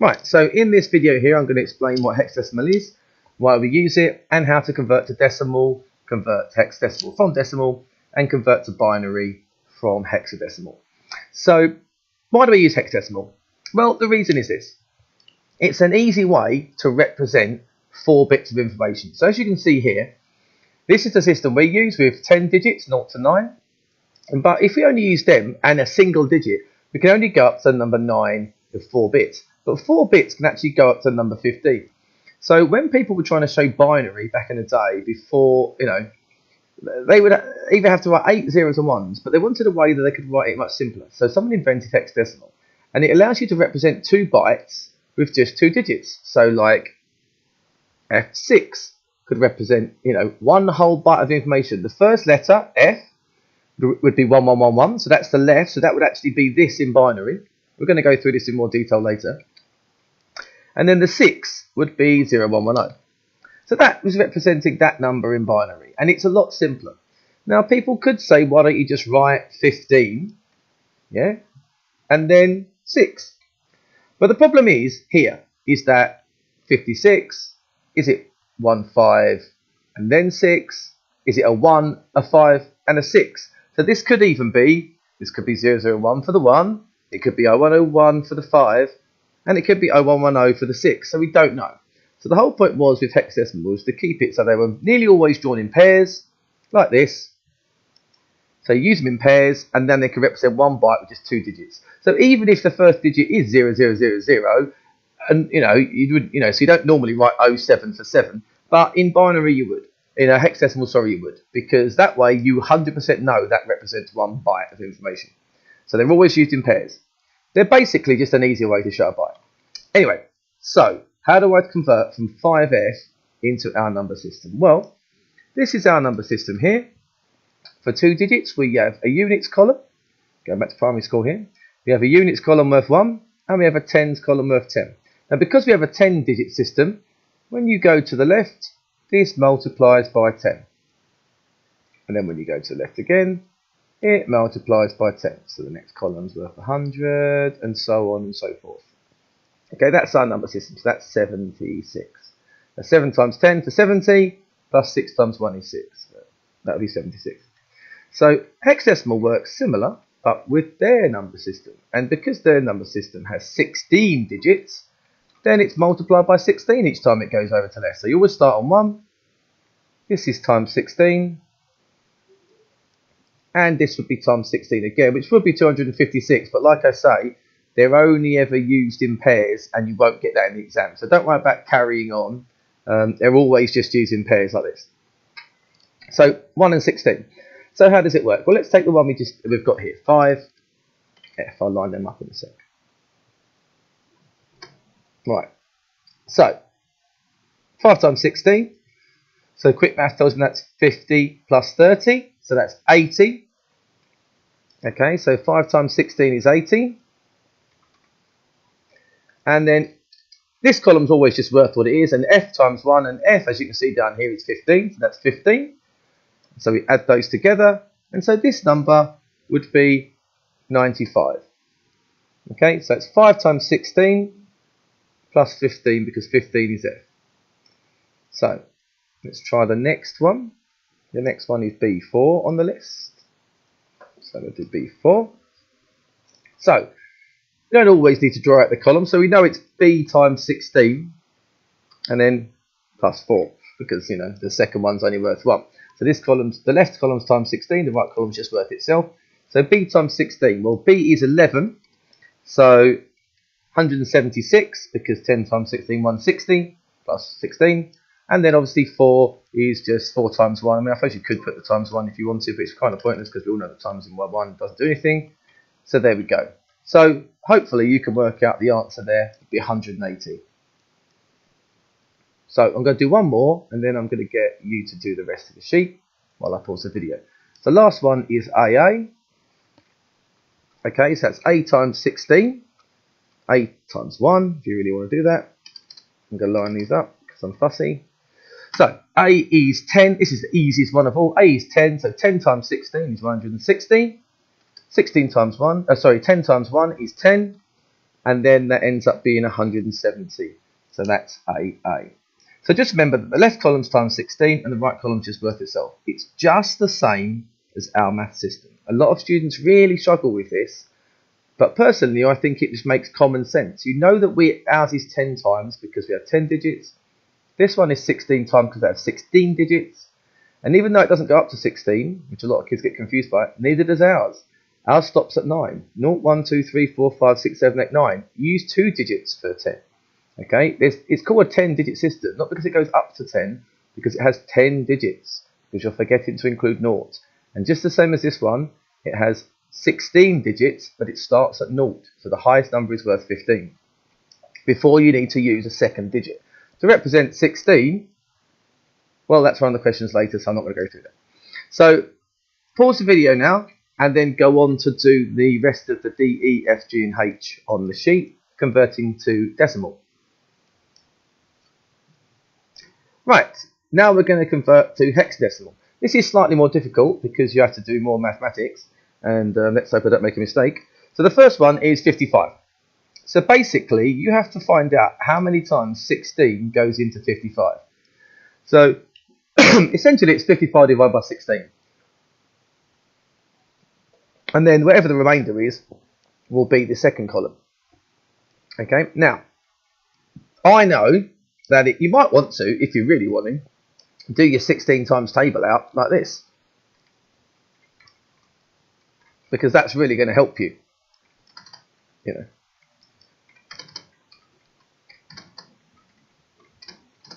Right, so in this video here, I'm going to explain what hexadecimal is, why we use it, and how to convert to decimal, convert to hexadecimal from decimal, and convert to binary from hexadecimal. So, why do we use hexadecimal? Well, the reason is this. It's an easy way to represent 4 bits of information. So as you can see here, this is the system we use with 10 digits, 0 to 9. But if we only use them and a single digit, we can only go up to number 9 with 4 bits. But 4 bits can actually go up to number 15. So when people were trying to show binary back in the day, before, they would either have to write 8 zeros and 1s, but they wanted a way that they could write it much simpler. So someone invented hexadecimal, and it allows you to represent 2 bytes with just 2 digits. So like F6 could represent, one whole byte of information. The first letter, F, would be 1111, so that's the left, so that would actually be this in binary. We're going to go through this in more detail later. And then the 6 would be 0110. So that was representing that number in binary, and it's a lot simpler. Now people could say, why don't you just write 15, yeah, and then 6. But the problem is here, is that 56, is it 1, 5, and then 6? Is it a 1, a 5, and a 6? So this could be 001 for the 1, it could be 0101 for the 5, and it could be 0110 for the 6, so we don't know. So the whole point was with hexadecimal was to keep it so they were nearly always drawn in pairs, like this. So you use them in pairs, and then they can represent 1 byte with just 2 digits. So even if the first digit is 0000, and so you don't normally write 07 for 7, but in binary you would. In a hexadecimal, sorry, you would, because that way you 100% know that represents 1 byte of information. So they're always used in pairs. They're basically just an easier way to show a byte. Anyway, so how do I convert from 5F into our number system? Well, this is our number system here. For 2 digits, we have a units column. Going back to primary school here. We have a units column worth 1, and we have a tens column worth 10. Now, because we have a 10-digit system, when you go to the left, this multiplies by 10. And then when you go to the left again, it multiplies by 10. So the next column's worth 100, and so on and so forth. Okay, that's our number system. So that's 76. Now 7 times 10 for 70, plus 6 times 1 is 6. That would be 76. So hexadecimal works similar, but with their number system. And because their number system has 16 digits, then it's multiplied by 16 each time it goes over to left. So you always start on 1. This is times 16. And this would be times 16 again, which would be 256. But like I say, they're only ever used in pairs, and you won't get that in the exam. So don't worry about carrying on. They're always just used in pairs like this. So 1 and 16. So how does it work? Well, let's take the one we've got here, 5F. I'll line them up in a sec. Right. So 5 times 16. So quick math tells me that's 50 plus 30. So that's 80. Okay, so 5 times 16 is 80. And then this column's always just worth what it is. And F times 1, and F, as you can see down here, is 15. So that's 15. So we add those together. And so this number would be 95. Okay, so it's 5 times 16 plus 15, because 15 is F. So let's try the next one. The next one is B4 on the list. So we'll do B4. So we don't always need to draw out the column, so we know it's B times 16 and then plus 4, because the second one's only worth 1. So this column's, the left column's times 16, the right column's just worth itself. So B times 16, well, B is 11, so 176, because 10 times 16, 160, plus 16. And then obviously 4 is just 4 times 1. I mean, I suppose you could put the times 1 if you wanted, but it's kind of pointless because we all know that times in 1 doesn't do anything. So there we go. So hopefully you can work out the answer there. It'd be 180. So I'm going to do one more, and then I'm going to get you to do the rest of the sheet while I pause the video. So last one is AA. Okay, so that's A times 16. A times 1, if you really want to do that. I'm going to line these up because I'm fussy. So A is 10. This is the easiest one of all. A is 10, so 10 times 16 is 160. 10 times 1 is 10. and then that ends up being 170. So that's AA. So just remember that the left column's times 16 and the right column's just worth itself. It's just the same as our math system. A lot of students really struggle with this, but personally I think it just makes common sense. You know that ours is 10 times because we have 10 digits. This one is 16 times because they have 16 digits. And even though it doesn't go up to 16, which a lot of kids get confused by, neither does ours. Ours stops at 9. 0, 1, 2, 3, 4, 5, 6, 7, 8, 9. Use 2 digits for 10. Okay, it's called a 10-digit system, not because it goes up to 10, because it has 10 digits, because you're forgetting to include naught. And just the same as this one, it has 16 digits, but it starts at naught, so the highest number is worth 15. Before you need to use a second digit. To represent 16, well, that's one of the questions later, so I'm not going to go through that. So, pause the video now, and then go on to do the rest of the D, E, F, G, and H on the sheet, converting to decimal. Right, now we're going to convert to hexadecimal. This is slightly more difficult because you have to do more mathematics, and let's hope I don't make a mistake. So the first one is 55. So basically, you have to find out how many times 16 goes into 55. So essentially, it's 55 divided by 16. And then whatever the remainder is will be the second column. Okay, now, I know that you might want to, if you really want to, do your 16 times table out like this. Because that's really going to help you. You know.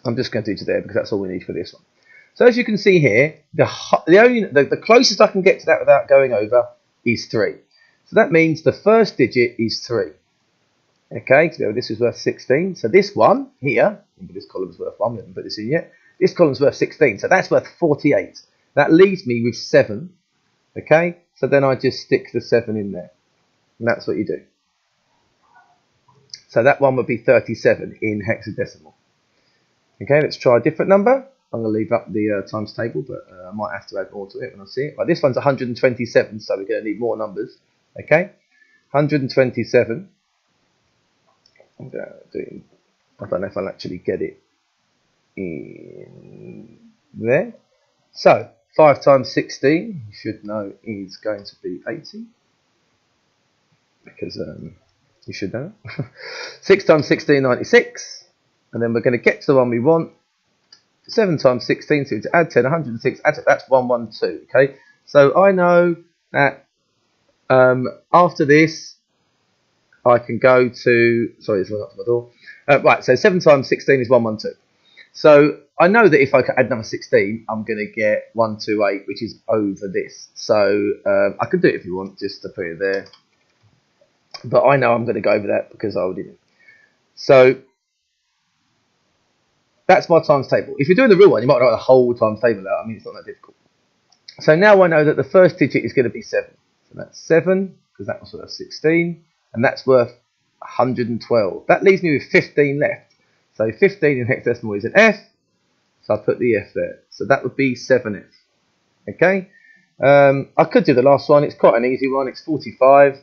I'm just going to do to there because that's all we need for this one. So as you can see here, the closest I can get to that without going over is 3. So that means the first digit is 3. Okay, so this is worth 16. So this one here, this column is worth 1, we haven't put this in yet. This column is worth 16, so that's worth 48. That leaves me with 7. Okay, so then I just stick the 7 in there. And that's what you do. So that one would be 37 in hexadecimal. Okay, let's try a different number. I'm going to leave up the times table, but I might have to add more to it when I see it. Right, this one's 127, so we're going to need more numbers. Okay, 127. I'm going to do, I don't know if I'll actually get it in there. So 5 times 16, you should know, is going to be 80. Because you should know. 6 times 16, 96. And then we're going to get to the one we want. 7 times 16, so to add 10, 106, add 10, that's 112. Okay, so I know that after this, I can go to, sorry, it's not to my door. Right, so 7 times 16 is 112. So I know that if I add another 16, I'm going to get 128, which is over this. So I can do it if you want, just to put it there. But I know I'm going to go over that because I did it. So that's my times table. If you're doing the real one, you might write the whole times table out. I mean, it's not that difficult. So now I know that the first digit is going to be 7. So that's 7, because that was worth 16. And that's worth 112. That leaves me with 15 left. So 15 in hexadecimal is an F. So I put the F there. So that would be 7F. Okay. I could do the last one. It's quite an easy one. It's 45.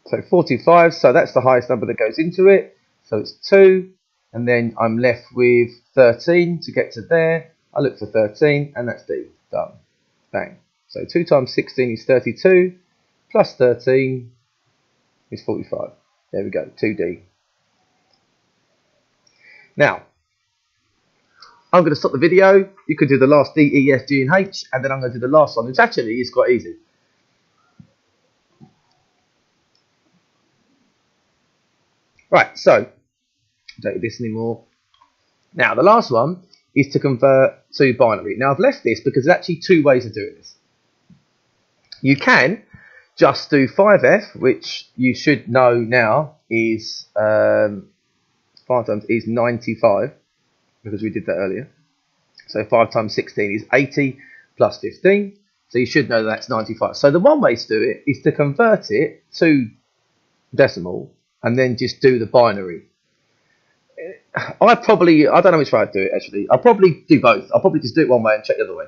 So 45. So that's the highest number that goes into it. So it's 2. And then I'm left with 13 to get to there. I look for 13. And that's D. Done. Bang. So 2 times 16 is 32. Plus 13 is 45. There we go, 2D. Now, I'm going to stop the video. You could do the last D, E, F, G, and H, and then I'm going to do the last one, which actually is quite easy. Right, so, don't do this anymore. Now, the last one is to convert to binary. Now, I've left this because there's actually 2 ways of doing this. You can just do 5F, which you should know now is 5 times is 95, because we did that earlier. So 5 times 16 is 80 plus 15. So you should know that that's 95. So the one way to do it is to convert it to decimal and then just do the binary. I don't know which way I'd do it actually. I'll probably do both. I'll probably just do it one way and check the other way.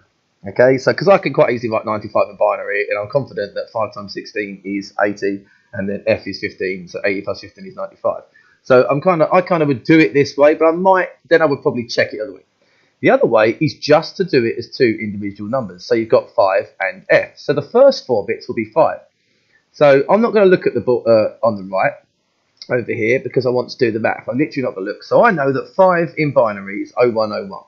Okay, so because I can quite easily write 95 in binary, and I'm confident that 5 times 16 is 80, and then F is 15, so 80 plus 15 is 95. So I kind of would do it this way, but I would probably check it the other way. The other way is just to do it as two individual numbers. So you've got 5 and F. So the first 4 bits will be 5. So I'm not going to look at the book on the right over here because I want to do the math. I'm literally not going to look. So I know that 5 in binary is 0101.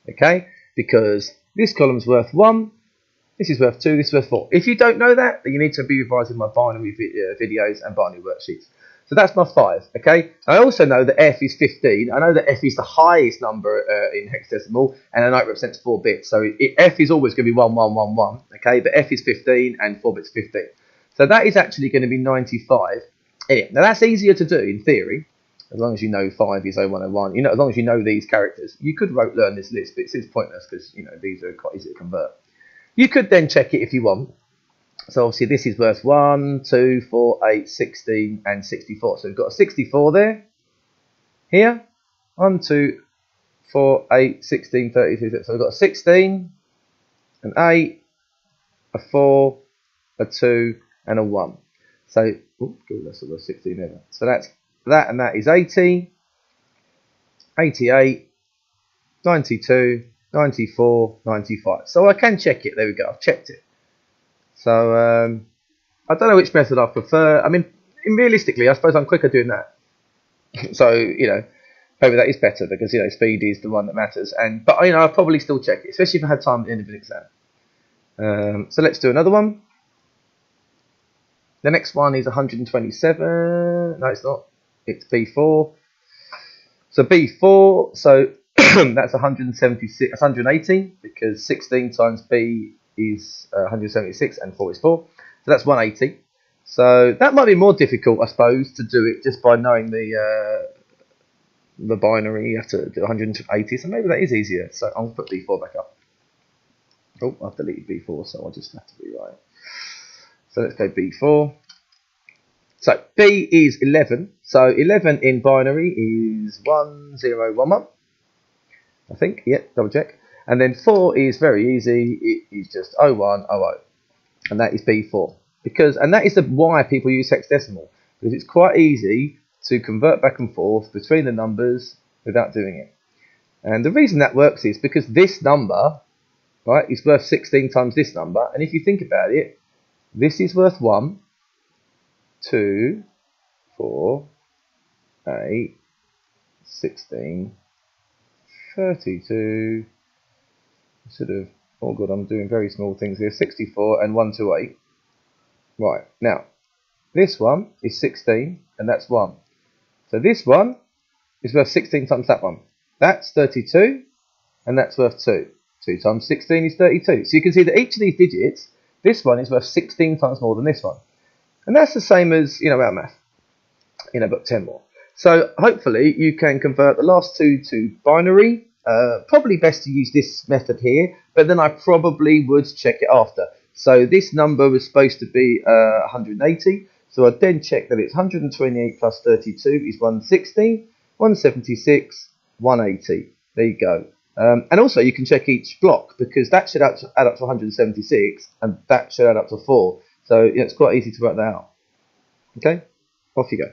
Okay? Because this column's worth 1, this is worth 2, this is worth 4. If you don't know that, then you need to be revising my binary videos and binary worksheets. So that's my 5, okay? I also know that F is 15. I know that F is the highest number in hexadecimal, and I know it represents 4 bits. So F is always going to be 1111, okay? But F is 15, and 4 bits 15. So that is actually going to be 95. Anyway, now that's easier to do in theory, as long as you know 5 is 0101. You know, as long as you know these characters. You could learn this list, but it seems pointless because these are quite easy to convert. You could then check it if you want. So obviously this is worth 1, 2, 4, 8, 16 and 64. So we've got a 64 there. Here. 1, 2, 4, 8, 16, 32. So we've got a 16, an 8, a 4, a 2 and a 1. So that's a 16 there. So that's that, and that is 80, 88, 92, 94, 95. So I can check it. There we go. I've checked it. So I don't know which method I prefer. I mean, realistically, I suppose I'm quicker doing that. So maybe that is better because speed is the one that matters. But I'll probably still check it, especially if I had time at the end of an exam. So let's do another one. The next one is 127. No, it's not. It's B4. So B4. So that's 176. That's 180 because 16 times B is 176 and 4 is 4. So that's 180. So that might be more difficult, I suppose, to do it just by knowing the binary. You have to do 180. So maybe that is easier. So I'll put B4 back up. Oh, I've deleted B4, so I'll just have to rewrite. So let's go B4. So B is 11. So 11 in binary is 1011. I think. Yeah, double check. And then 4 is very easy. It is just 0100. And that is B4. And that is why people use hexadecimal. Because it's quite easy to convert back and forth between the numbers without doing it. And the reason that works is because this number, right, is worth 16 times this number. And if you think about it, this is worth 1, 2, 4, 8, 16, 32, oh god, I'm doing very small things here, 64 and 128. Right, now, this one is 16 and that's 1. So this one is worth 16 times that one. That's 32 and that's worth 2. 2 times 16 is 32. So you can see that each of these digits, this one is worth 16 times more than this one. And that's the same as, our math, but 10 more. So hopefully you can convert the last two to binary. Probably best to use this method here, but then I probably would check it after. So this number was supposed to be 180. So I'd then check that it's 128 plus 32 is 160, 176, 180. There you go. And also you can check each block because that should add up to 176 and that should add up to 4. So it's quite easy to work that out. Okay, off you go.